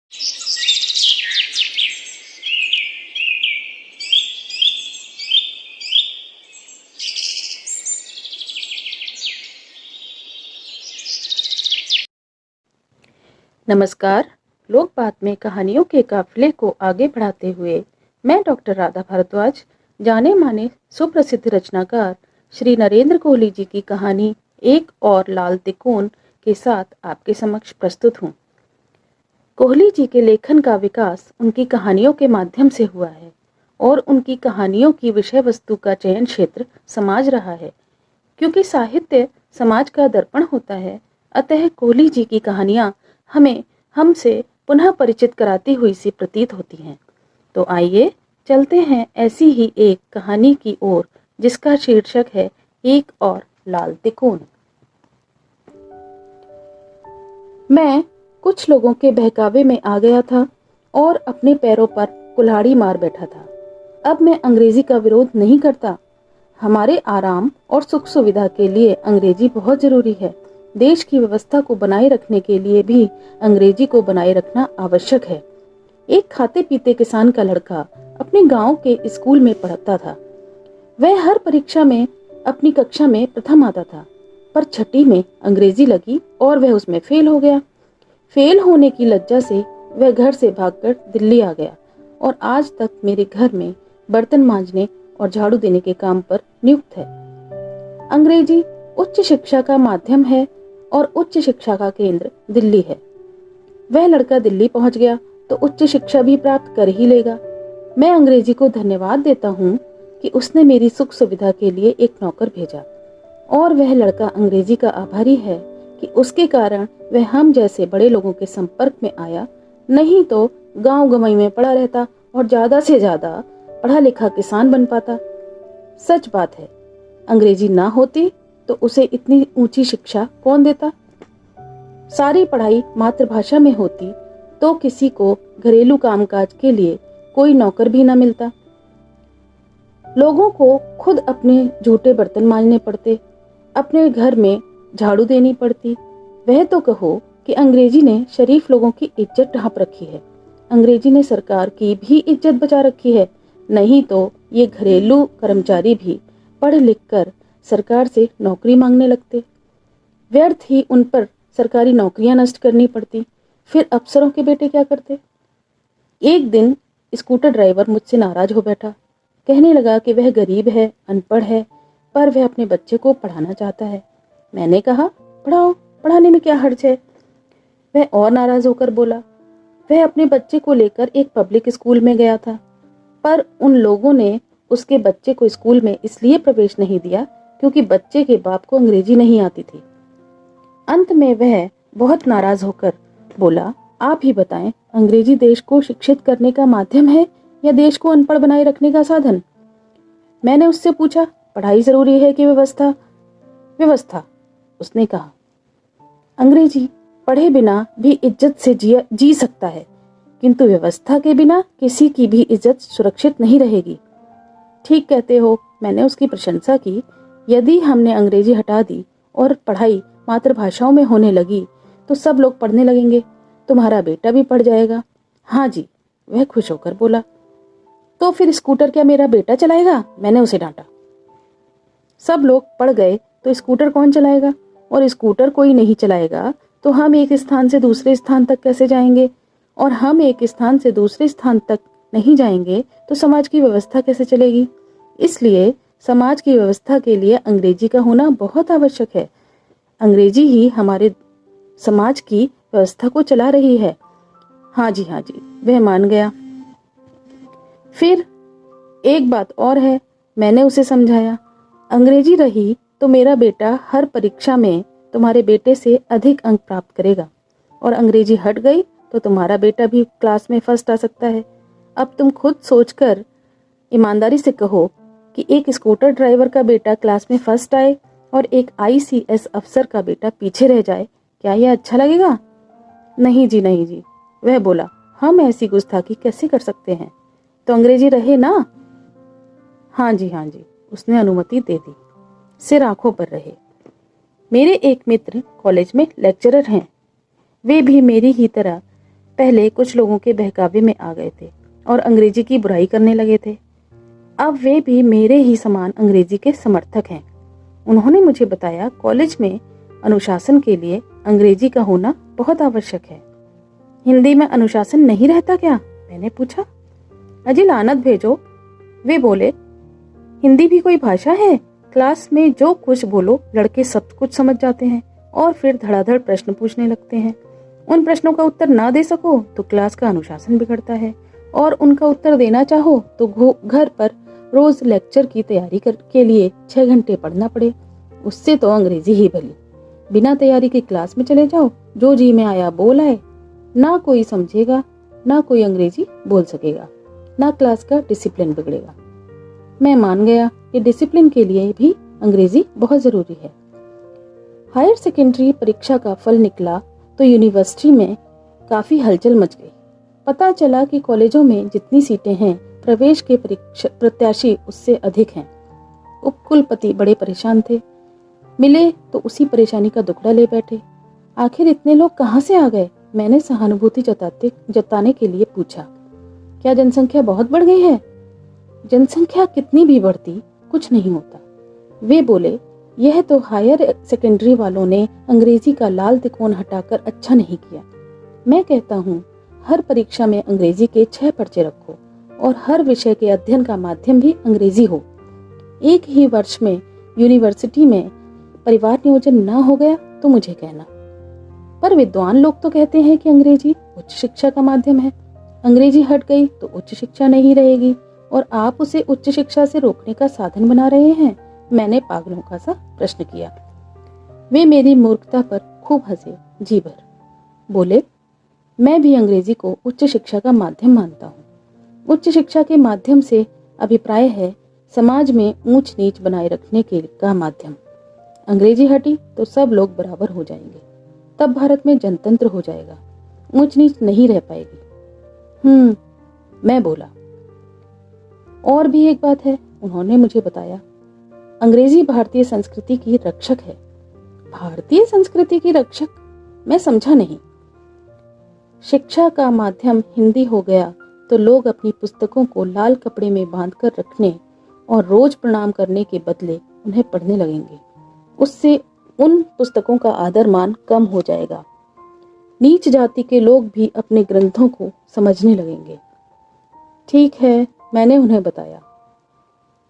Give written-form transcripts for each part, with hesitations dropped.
नमस्कार। लोकबात में कहानियों के काफिले को आगे बढ़ाते हुए मैं डॉक्टर राधा भारद्वाज जाने माने सुप्रसिद्ध रचनाकार श्री नरेंद्र कोहली जी की कहानी एक और लाल तिकोन के साथ आपके समक्ष प्रस्तुत हूँ। कोहली जी के लेखन का विकास उनकी कहानियों के माध्यम से हुआ है और उनकी कहानियों की विषय वस्तु का चयन क्षेत्र समाज रहा है। क्योंकि साहित्य समाज का दर्पण होता है, अतः कोहली जी की कहानियाँ हमें हमसे पुनः परिचित कराती हुई सी प्रतीत होती हैं। तो आइए चलते हैं ऐसी ही एक कहानी की ओर जिसका शीर्षक है एक और लाल तिकोन। मैं कुछ लोगों के बहकावे में आ गया था और अपने पैरों पर कुल्हाड़ी मार बैठा था। अब मैं अंग्रेजी का विरोध नहीं करता। हमारे आराम और सुख सुविधा के लिए अंग्रेजी बहुत जरूरी है। देश की व्यवस्था को बनाए रखने के लिए भी अंग्रेजी को बनाए रखना आवश्यक है। एक खाते पीते किसान का लड़का अपने गांव के स्कूल में पढ़ता था। वह हर परीक्षा में अपनी कक्षा में प्रथम आता था, पर छठी में अंग्रेजी लगी और वह उसमें फेल हो गया। फेल होने की लज्जा से वह घर से भागकर दिल्ली आ गया और आज तक मेरे घर में बर्तन मांजने और झाड़ू देने के काम पर नियुक्त है। अंग्रेजी उच्च शिक्षा का माध्यम है और उच्च शिक्षा का केंद्र दिल्ली है। वह लड़का दिल्ली पहुंच गया तो उच्च शिक्षा भी प्राप्त कर ही लेगा। मैं अंग्रेजी को धन्यवाद देता हूँ कि उसने मेरी सुख सुविधा के लिए एक नौकर भेजा और वह लड़का अंग्रेजी का आभारी है कि उसके कारण वह हम जैसे बड़े लोगों के संपर्क में आया, नहीं तो गांव गंवई में पड़ा रहता और ज्यादा से ज्यादा पढ़ा लिखा किसान बन पाता। सच बात है, अंग्रेजी ना होती तो उसे इतनी ऊंची शिक्षा कौन देता। सारी पढ़ाई मातृभाषा में होती तो किसी को घरेलू कामकाज के लिए कोई नौकर भी ना मिलता। लोगों को खुद अपने जूठे बर्तन मांजने पड़ते, अपने घर में झाड़ू देनी पड़ती। वह तो कहो कि अंग्रेजी ने शरीफ लोगों की इज्जत ढांप रखी है। अंग्रेजी ने सरकार की भी इज्जत बचा रखी है। नहीं तो ये घरेलू कर्मचारी भी पढ़ लिख कर सरकार से नौकरी मांगने लगते। व्यर्थ ही उन पर सरकारी नौकरियां नष्ट करनी पड़ती। फिर अफसरों के बेटे क्या करते। एक दिन स्कूटर ड्राइवर मुझसे नाराज हो बैठा। कहने लगा कि वह गरीब है, अनपढ़ है, पर वह अपने बच्चे को पढ़ाना चाहता है। मैंने कहा, पढ़ाओ, पढ़ाने में क्या हर्ज है। वह और नाराज होकर बोला, वह अपने बच्चे को लेकर एक पब्लिक स्कूल में गया था, पर उन लोगों ने उसके बच्चे को स्कूल में इसलिए प्रवेश नहीं दिया क्योंकि बच्चे के बाप को अंग्रेजी नहीं आती थी। अंत में वह बहुत नाराज होकर बोला, आप ही बताएं, अंग्रेजी देश को शिक्षित करने का माध्यम है या देश को अनपढ़ बनाए रखने का साधन। मैंने उससे पूछा, पढ़ाई जरूरी है कि व्यवस्था। व्यवस्था, उसने कहा। अंग्रेजी पढ़े बिना भी इज्जत से जी सकता है, किंतु व्यवस्था के बिना किसी की भी इज्जत सुरक्षित नहीं रहेगी। ठीक कहते हो, मैंने उसकी प्रशंसा की। यदि हमने अंग्रेजी हटा दी और पढ़ाई मातृभाषाओं में होने लगी तो सब लोग पढ़ने लगेंगे, तुम्हारा बेटा भी पढ़ जाएगा। हाँ जी, वह खुश होकर बोला। तो फिर स्कूटर क्या मेरा बेटा चलाएगा? मैंने उसे डांटा। सब लोग पढ़ गए तो स्कूटर कौन चलाएगा? और स्कूटर कोई नहीं चलाएगा तो हम एक स्थान से दूसरे स्थान तक कैसे जाएंगे? और हम एक स्थान से दूसरे स्थान तक नहीं जाएंगे तो समाज की व्यवस्था कैसे चलेगी? इसलिए समाज की व्यवस्था के लिए अंग्रेजी का होना बहुत आवश्यक है। अंग्रेजी ही हमारे समाज की व्यवस्था को चला रही है। हाँ जी, हाँ जी, वह मान गया। फिर एक बात और है, मैंने उसे समझाया, अंग्रेजी रही तो मेरा बेटा हर परीक्षा में तुम्हारे बेटे से अधिक अंक प्राप्त करेगा, और अंग्रेजी हट गई तो तुम्हारा बेटा भी क्लास में फर्स्ट आ सकता है। अब तुम खुद सोचकर ईमानदारी से कहो कि एक स्कूटर ड्राइवर का बेटा क्लास में फर्स्ट आए और एक ICS अफसर का बेटा पीछे रह जाए, क्या यह अच्छा लगेगा? नहीं जी, नहीं जी, वह बोला, हम ऐसी गुस्ताखी कैसे कर सकते हैं? तो अंग्रेजी रहे ना? हाँ जी, हाँ जी, उसने अनुमति दे दी। सिर आंखों पर रहे। मेरे एक मित्र कॉलेज में लेक्चरर हैं। वे भी मेरी ही तरह पहले कुछ लोगों के बहकावे में आ गए थे और अंग्रेजी की बुराई करने लगे थे। अब वे भी मेरे ही समान अंग्रेजी के समर्थक हैं। उन्होंने मुझे बताया कॉलेज में अनुशासन के लिए अंग्रेजी का होना बहुत आवश्यक है। हिंदी में अनुशासन नहीं रहता क्या? मैंने पूछा। अजी लानत भेजो, वे बोले, हिंदी भी कोई भाषा है? क्लास में जो कुछ बोलो लड़के सब कुछ समझ जाते हैं और फिर धड़ाधड़ प्रश्न पूछने लगते हैं। उन प्रश्नों का उत्तर ना दे सको तो क्लास का अनुशासन बिगड़ता है, और उनका उत्तर देना चाहो तो घर पर रोज लेक्चर की तैयारी के लिए 6 घंटे पढ़ना पड़े। उससे तो अंग्रेजी ही भली। बिना तैयारी के क्लास में चले जाओ, जो जी में आया बोल आए, ना कोई समझेगा, ना कोई अंग्रेजी बोल सकेगा, ना क्लास का डिसिप्लिन बिगड़ेगा। मैं मान गया कि डिसिप्लिन के लिए भी अंग्रेजी बहुत जरूरी है। हायर सेकेंडरी परीक्षा का फल निकला तो यूनिवर्सिटी में काफी हलचल मच गई। पता चला कि कॉलेजों में जितनी सीटें हैं, प्रवेश के प्रत्याशी उससे अधिक हैं। उपकुलपति बड़े परेशान थे। मिले तो उसी परेशानी का दुखड़ा ले बैठे। आखिर इतने लोग कहाँ से आ गए? मैंने सहानुभूति जताने के लिए पूछा। क्या जनसंख्या बहुत बढ़ गई है? जनसंख्या कितनी भी बढ़ती कुछ नहीं होता। वे बोले, यह तो हायर सेकेंडरी वालों ने अंग्रेजी का लाल तिकोन हटाकर अच्छा नहीं किया। मैं कहता हूँ हर परीक्षा में अंग्रेजी के 6 पर्चे रखो और हर विषय के अध्ययन का माध्यम भी अंग्रेजी हो। एक ही वर्ष में यूनिवर्सिटी में परिवार नियोजन ना हो गया तो मुझे कहना। पर विद्वान लोग तो कहते हैं कि अंग्रेजी उच्च शिक्षा का माध्यम है। अंग्रेजी हट गई तो उच्च शिक्षा नहीं रहेगी, और आप उसे उच्च शिक्षा से रोकने का साधन बना रहे हैं। मैंने पागलों का सा प्रश्न किया। वे मेरी मूर्खता पर खूब हंसे जी भर। बोले, मैं भी अंग्रेजी को उच्च शिक्षा का माध्यम मानता हूँ। उच्च शिक्षा के माध्यम से अभिप्राय है समाज में ऊंच नीच बनाए रखने के का माध्यम। अंग्रेजी हटी तो सब लोग बराबर हो जाएंगे, तब भारत में जनतंत्र हो जाएगा, ऊंच नीच नहीं रह पाएगी। मैं बोला। और भी एक बात है, उन्होंने मुझे बताया, अंग्रेजी भारतीय संस्कृति की रक्षक है। भारतीय संस्कृति की रक्षक? मैं समझा नहीं। शिक्षा का माध्यम हिंदी हो गया तो लोग अपनी पुस्तकों को लाल कपड़े में बांधकर रखने और रोज प्रणाम करने के बदले उन्हें पढ़ने लगेंगे। उससे उन पुस्तकों का आदर मान कम हो जाएगा। नीच जाति के लोग भी अपने ग्रंथों को समझने लगेंगे। ठीक है, मैंने उन्हें बताया।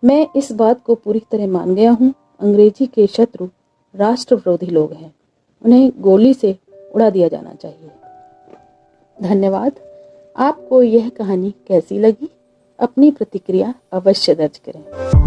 मैं इस बात को पूरी तरह मान गया हूँ, अंग्रेजी के शत्रु राष्ट्र विरोधी लोग हैं। उन्हें गोली से उड़ा दिया जाना चाहिए। धन्यवाद। आपको यह कहानी कैसी लगी? अपनी प्रतिक्रिया अवश्य दर्ज करें।